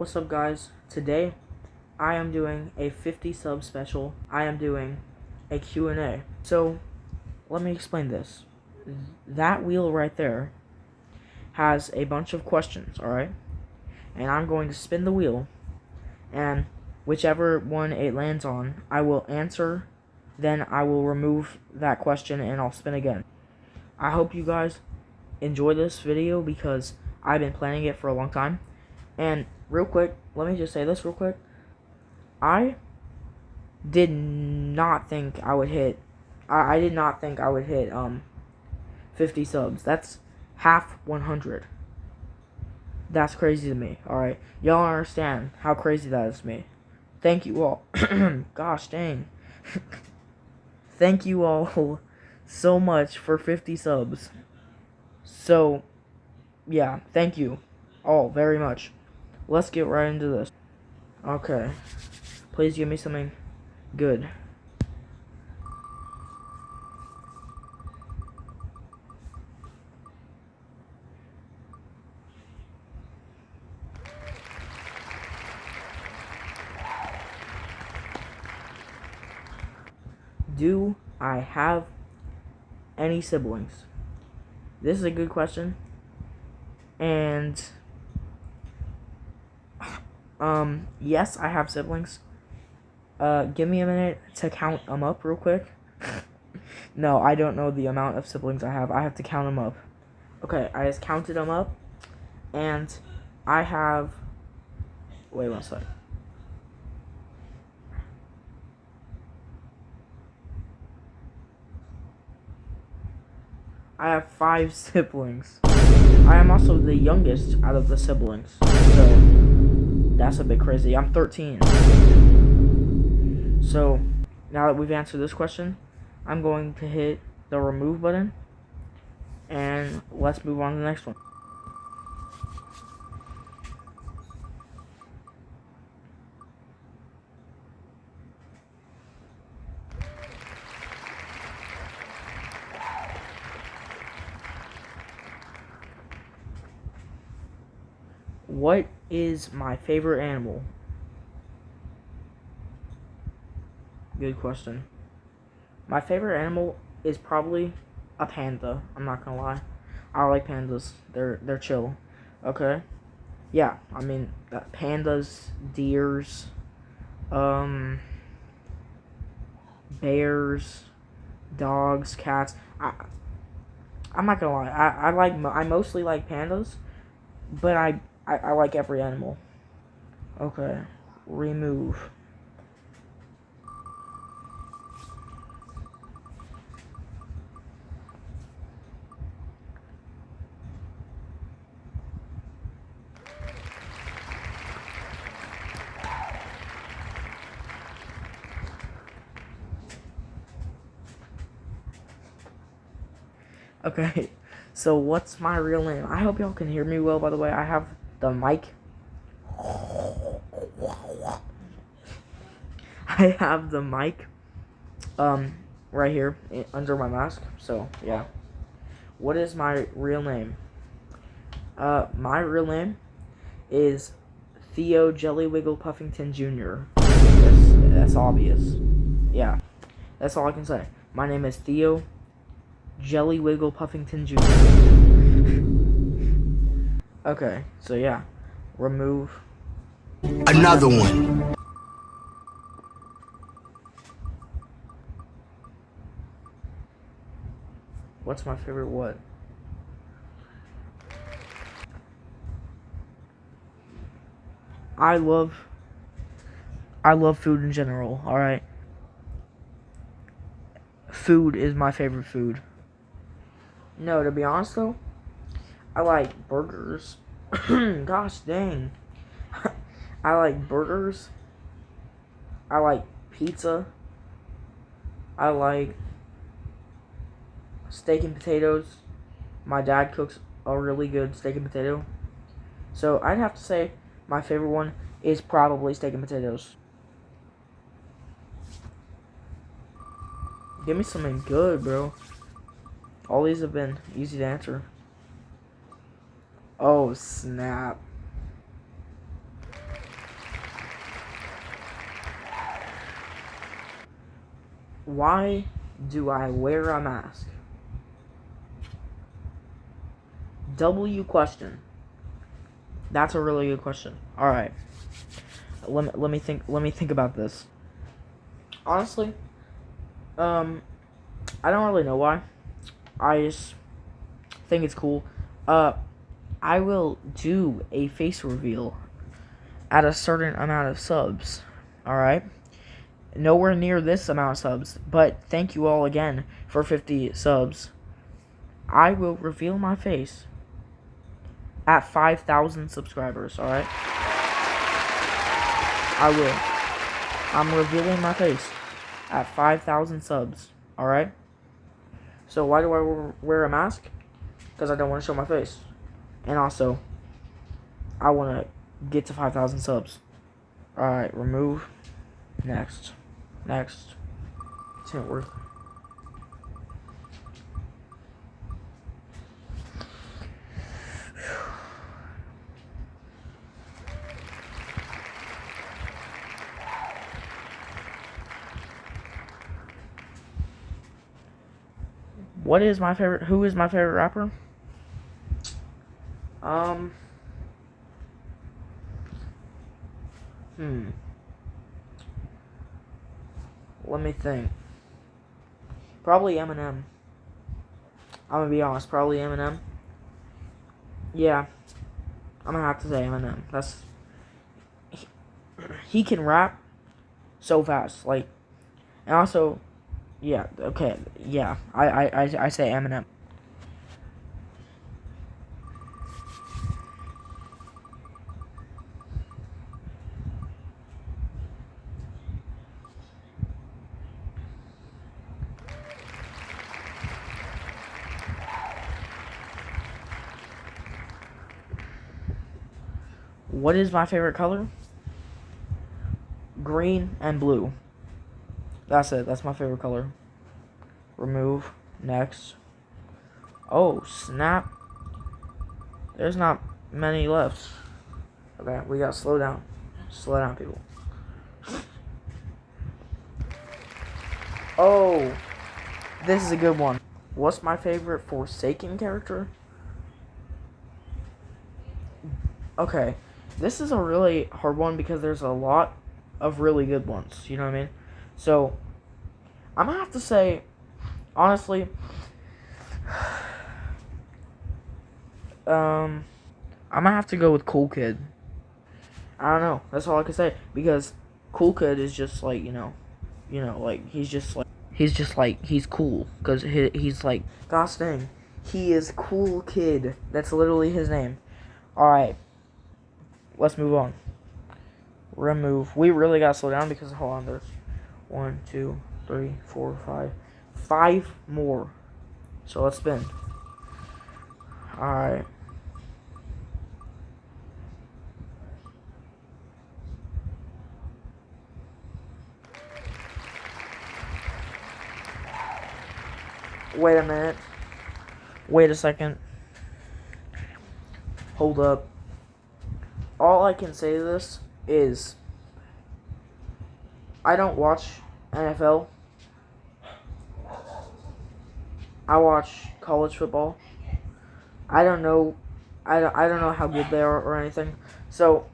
What's up, guys? Today I am doing a 50 sub special. I am doing a Q&A. So let me explain this. That wheel right there has a bunch of questions, alright? And I'm going to spin the wheel, and whichever one it lands on, I will answer, then I will remove that question and I'll spin again. I hope you guys enjoy this video because I've been planning it for a long time. And real quick, let me just say this real quick. I did not think I would hit I did not think I would hit 50 subs. That's half 100. That's crazy to me. Alright. Y'all don't understand how crazy that is to me. Thank you all. Gosh dang. Thank you all so much for 50 subs. So yeah, thank you all very much. Let's get right into this. Okay. Please give me something good. Do I have any siblings? This is a good question. And yes, I have siblings. Give me a minute to count them up real quick. No, I don't know the amount of siblings I have. I have to count them up. Okay, I just counted them up, and I have. Wait one second. I have 5 siblings. I am also the youngest out of the siblings, so that's a bit crazy. I'm 13. So, now that we've answered this question, I'm going to hit the remove button, and let's move on to the next one. What is my favorite animal? Good question. My favorite animal is probably a panda. I'm not gonna lie. I like pandas. They're chill. Okay. Yeah, I mean pandas, deers, bears, dogs, cats. I'm not gonna lie. I mostly like pandas, but I like every animal. Okay. Remove. Okay, so what's my real name? I hope y'all can hear me well, by the way. I have the mic. I have the mic, right here under my mask. So, yeah. What is my real name? My real name is Theo Jellywiggle Puffington Jr. That's obvious. Yeah, that's all I can say. My name is Theo Jellywiggle Puffington Jr. Okay, so yeah. Remove. Another one. What's my favorite what? I love food in general, alright? Food is my favorite food. No, to be honest though, I like burgers. Gosh dang. I like burgers. I like pizza. I like steak and potatoes. My dad cooks a really good steak and potato. So I'd have to say my favorite one is probably steak and potatoes. Give me something good, bro. All these have been easy to answer. Oh, snap. Why do I wear a mask? W question. That's a really good question. All right. Let me think about this. Honestly, I don't really know why. I just think it's cool. I will do a face reveal at a certain amount of subs. All right. Nowhere near this amount of subs, but thank you all again for 50 subs. I will reveal my face at 5,000 subscribers, alright? I will. I'm revealing my face at 5,000 subs, alright? So why do I wear a mask? Because I don't want to show my face. And also, I want to get to 5,000 subs. Alright, remove. Next. Didn't work. Who is my favorite rapper? Let me think. Probably Eminem. I'm gonna be honest, probably Eminem. Yeah. I'm gonna have to say Eminem. He can rap so fast, like, and also, yeah, okay, yeah, I say Eminem. What is my favorite color? Green and blue. That's it. That's my favorite color. Remove. Next. Oh, snap. There's not many left. Okay, we gotta slow down. Slow down, people. Oh, this is a good one. What's my favorite Forsaken character? Okay, this is a really hard one because there's a lot of really good ones. You know what I mean? So, I'm gonna have to say, honestly, I'm gonna have to go with Cool Kid. I don't know. That's all I can say because Cool Kid is just like like he's cool because he's like, gosh dang, he is Cool Kid. That's literally his name. All right, let's move on. Remove. We really gotta slow down because hold on, there's 1, 2, 3, 4, 5 more. So let's spin. All right. Wait a minute. Wait a second. Hold up. All I can say to this is I don't watch NFL. I watch college football. I don't know how good they are or anything. So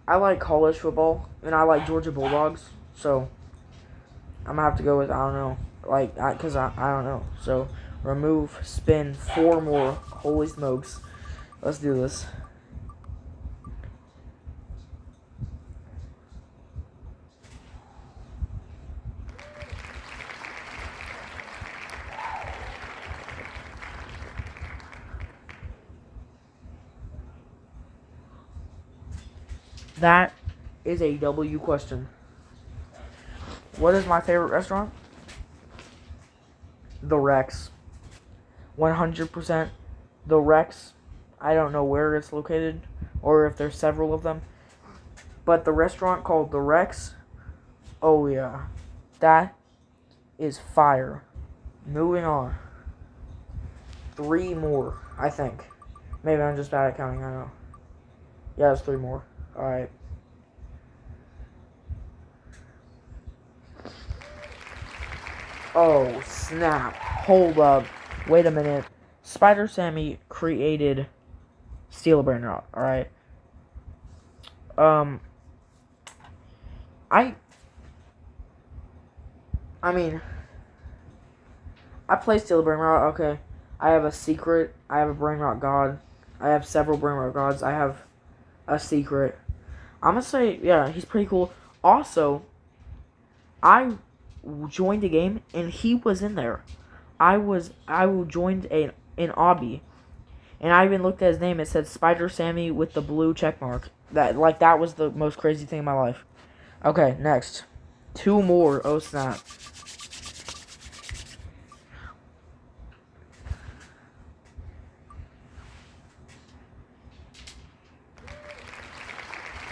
I like college football and I like Georgia Bulldogs. So I'm gonna have to go with I don't know, like because I don't know. So remove, spin 4 more. Holy smokes! Let's do this. That is a W question. What is my favorite restaurant? The Rex. 100% The Rex. I don't know where it's located or if there's several of them. But the restaurant called The Rex, oh yeah, that is fire. Moving on. 3 more, I think. Maybe I'm just bad at counting, I don't know. Yeah, there's 3 more. Alright. Oh, snap. Hold up. Wait a minute. Spider Sammy created Steel Brainrot, alright? I mean, I play Steel Brainrot, okay. I have a secret. I have a Brainrot God. I have several Brainrot Gods. I have a secret. I'm gonna say, yeah, he's pretty cool. Also, I joined a game and he was in there. I joined an obby, and I even looked at his name. It said Spider Sammy with the blue check mark. That was the most crazy thing in my life. Okay, next, 2 more. Oh snap!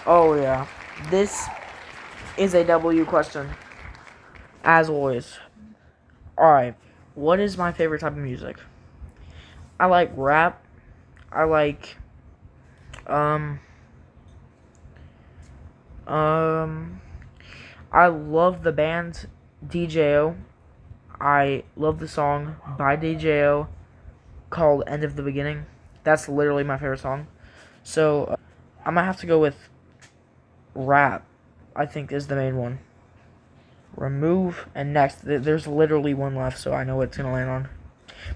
Oh yeah, this is a W question, as always. Alright, what is my favorite type of music? I like rap. I like, I love the band DJO. I love the song by DJO called End of the Beginning. That's literally my favorite song. So, I'm gonna have to go with rap, I think, is the main one. Remove, and next. There's literally one left, so I know what it's gonna land on.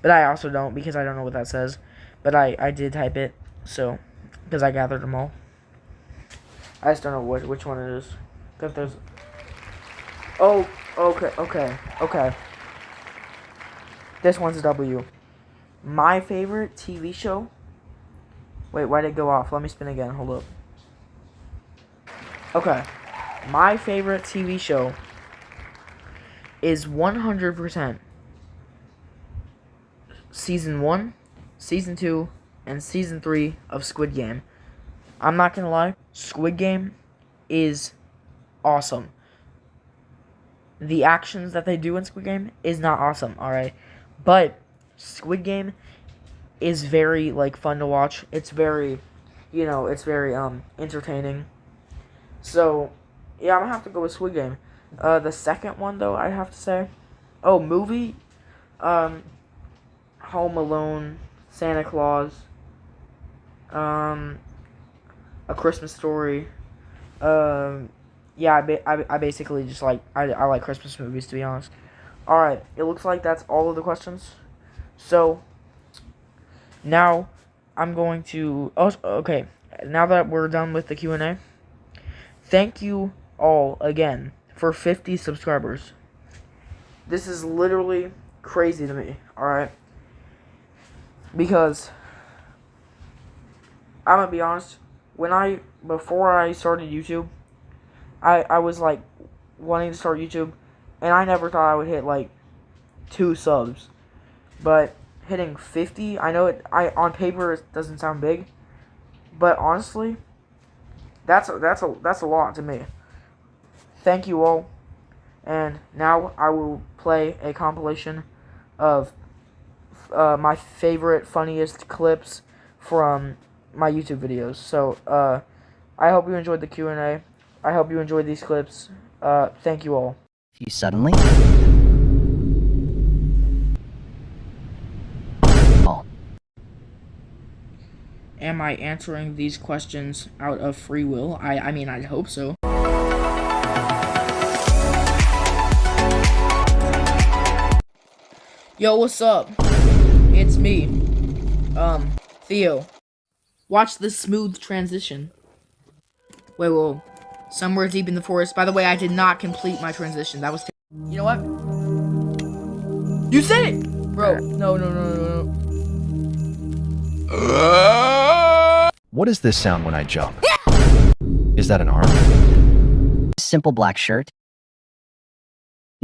But I also don't, because I don't know what that says. But I did type it, so, because I gathered them all. I just don't know which one it is. Because there's... Oh, okay. This one's a W. My favorite TV show... Wait, why did it go off? Let me spin again, hold up. Okay. My favorite TV show is 100% Season 1, Season 2, and Season 3 of Squid Game. I'm not gonna lie, Squid Game is awesome. The actions that they do in Squid Game is not awesome, alright? But Squid Game is very, like, fun to watch. It's very, it's very, entertaining. So, yeah, I'm gonna have to go with Squid Game. The second one, though, I have to say... Oh, movie? Home Alone, Santa Claus, A Christmas Story. Yeah, I basically just like, I like Christmas movies, to be honest. Alright, it looks like that's all of the questions. So, now, I'm going to, okay, now that we're done with the Q&A, thank you all again for 50 subscribers. This is literally crazy to me, alright? Because, I'm gonna be honest, before I started YouTube, I was, like, wanting to start YouTube, and I never thought I would hit, like, 2 subs. But hitting 50, I know on paper it doesn't sound big, but honestly, that's a lot to me. Thank you all, and now I will play a compilation of my favorite, funniest clips from my YouTube videos. So, I hope you enjoyed the Q&A. I hope you enjoyed these clips. Thank you all. You suddenly... Am I answering these questions out of free will? I mean, I hope so. Yo, what's up? It's me. Theo. Watch this smooth transition. Wait, whoa. Somewhere deep in the forest. By the way, I did not complete my transition. That was you know what? You said it! Bro, no. What is this sound when I jump? Is that an arm? Simple black shirt.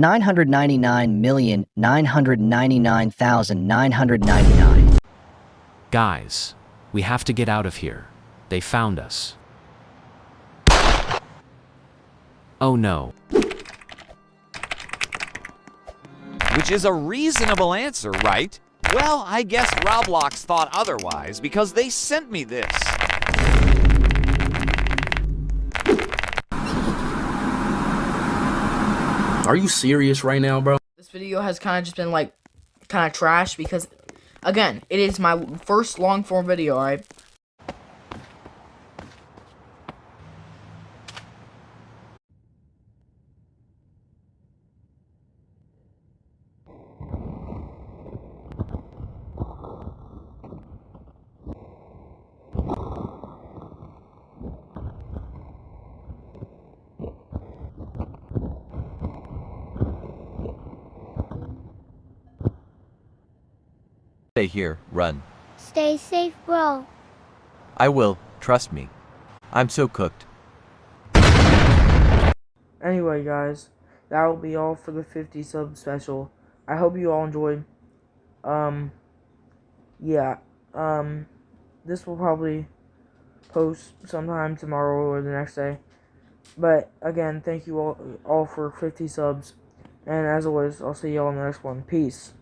999,999,999. Guys, we have to get out of here. They found us. Oh no. Which is a reasonable answer, right? Well, I guess Roblox thought otherwise because they sent me this. Are you serious right now, bro? This video has kind of just been like kind of trash because, again, it is my first long form video. Alright. Stay here, run. Stay safe, bro. I will, trust me. I'm so cooked. Anyway, guys, that will be all for the 50 sub special. I hope you all enjoyed. Yeah. This will probably post sometime tomorrow or the next day. But again, thank you all for 50 subs. And as always, I'll see you all in the next one. Peace.